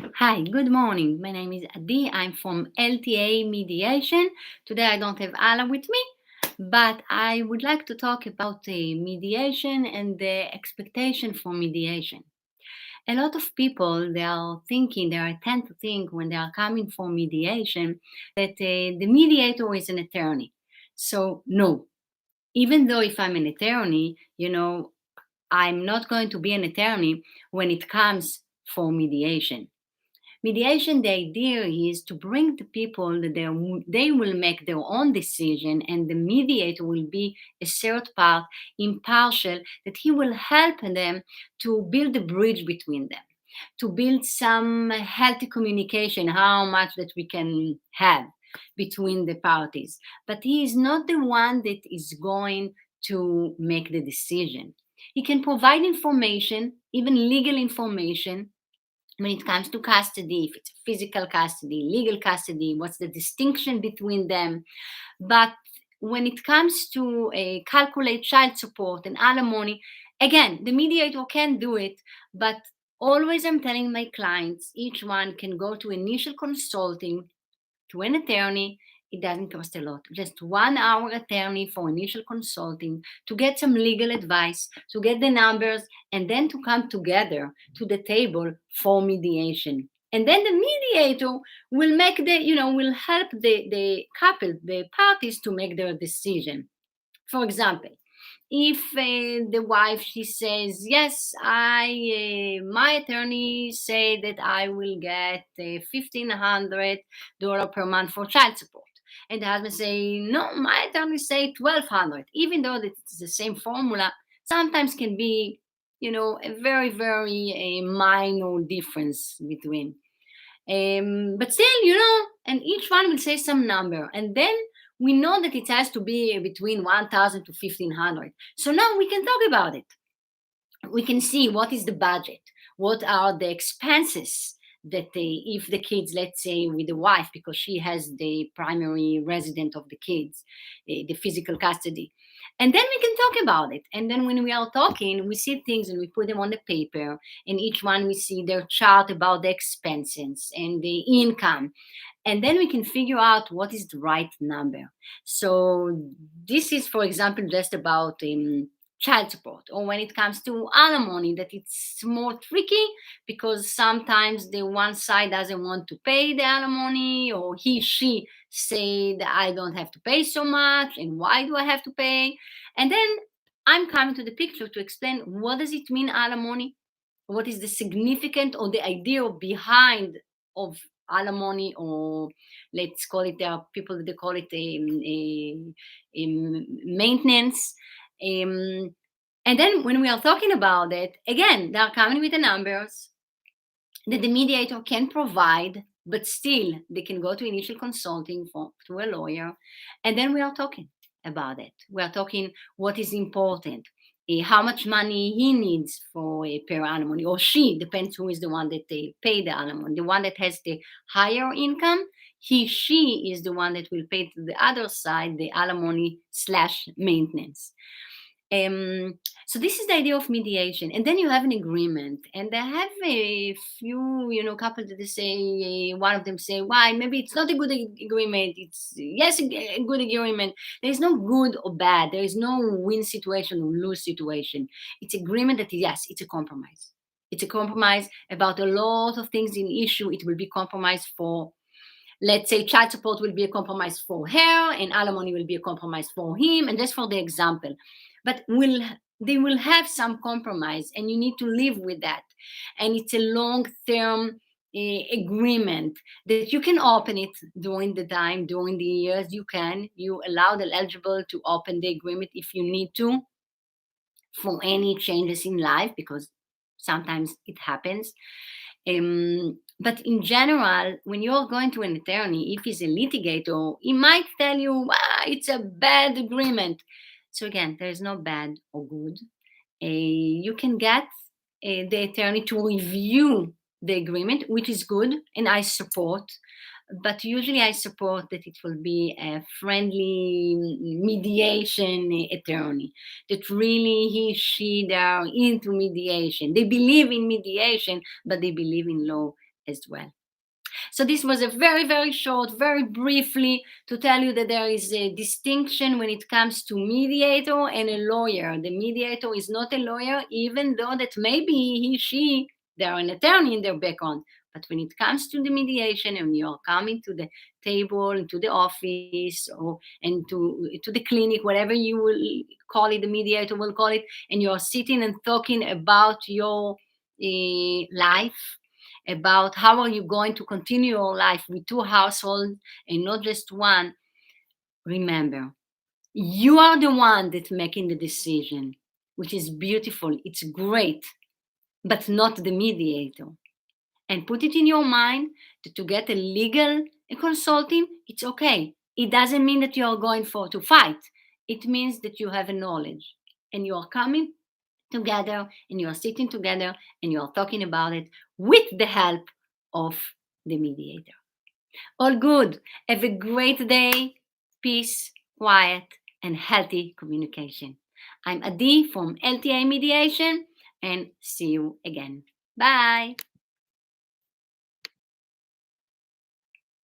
Hi, good morning. My name is Adi. I'm from LTA Mediation. Today I don't have Ala with me, but I would like to talk about mediation and the expectation for mediation. A lot of people they tend to think when they are coming for mediation that the mediator is an attorney. So no, even though if I'm an attorney, I'm not going to be an attorney when it comes for mediation. Mediation, the idea is to bring the people that they will make their own decision, and the mediator will be a third part, impartial, that he will help them to build a bridge between them, to build some healthy communication, how much that we can have between the parties. But he is not the one that is going to make the decision. He can provide information, even legal information, when it comes to custody, if it's physical custody, legal custody, what's the distinction between them. But when it comes to calculate child support and alimony, again, the mediator can do it, but always I'm telling my clients, each one can go to initial consulting to an attorney. It doesn't cost a lot. Just 1 hour attorney for initial consulting to get some legal advice, to get the numbers, and then to come together to the table for mediation. And then the mediator will make will help the couple, the parties to make their decision. For example, if the wife she says yes, I my attorney say that I will get $1,500 per month for child support, and the husband say no, my attorney say 1,200, even though that it's the same formula, sometimes can be a very minor difference between, but still, and each one will say some number. And then we know that it has to be between 1,000 to 1,500. So now we can talk about it. We can see what is the budget, what are the expenses that if the kids, let's say with the wife, because she has the primary resident of the kids, the physical custody. And then we can talk about it. And then when we are talking, we see things and we put them on the paper. And each one we see their chart about the expenses and the income. And then we can figure out what is the right number. So this is, for example, just about child support. Or when it comes to alimony, that it's more tricky because sometimes the one side doesn't want to pay the alimony, or she say that I don't have to pay so much, and why do I have to pay? And then I'm coming to the picture to explain what does it mean alimony, what is the significant or the idea behind of alimony, or let's call it, there are people that they call it maintenance. um, and then when we are talking about it, again, they are coming with the numbers that the mediator can provide, but still they can go to initial consulting to a lawyer. And then we are talking about it. We are talking what is important, how much money he needs for a per alimony, or she, depends who is the one that they pay the alimony. The one that has the higher income, she is the one that will pay to the other side the alimony slash maintenance. um, so this is the idea of mediation, and then you have an agreement. And I have a few, couples that they say, one of them say, "Why? Maybe it's not a good agreement. It's yes, a good agreement. There is no good or bad. There is no win situation or lose situation. It's agreement that yes, it's a compromise. It's a compromise about a lot of things in issue. It will be compromise for." Let's say child support will be a compromise for her, and alimony will be a compromise for him, and just for the example. But they will have some compromise, and you need to live with that. And it's a long-term agreement that you can open it during the time, during the years. You allow the eligible to open the agreement if you need to, for any changes in life, because sometimes it happens. But in general, when you're going to an attorney, if he's a litigator, he might tell you, it's a bad agreement. So again, there is no bad or good. You can get the attorney to review the agreement, which is good, and I support. But usually I support that it will be a friendly mediation attorney, that really she, they are into mediation. They believe in mediation, but they believe in law as well. So this was a very, very short, very briefly to tell you that there is a distinction when it comes to mediator and a lawyer. The mediator is not a lawyer, even though that maybe he, she, they're an attorney in their background. But when it comes to the mediation and you're coming to the table, to the office, or and to the clinic, whatever you will call it, the mediator will call it, and you're sitting and talking about your life, about how are you going to continue your life with two households and not just one. Remember, you are the one that's making the decision, which is beautiful, it's great, but not the mediator. And put it in your mind that to get a legal consulting, it's okay. It doesn't mean that you are going for to fight. It means that you have a knowledge and you are coming together and you are sitting together and you are talking about it with the help of the mediator. All good. Have a great day. Peace, quiet, and healthy communication. I'm Adi from LTA Mediation and see you again. Bye.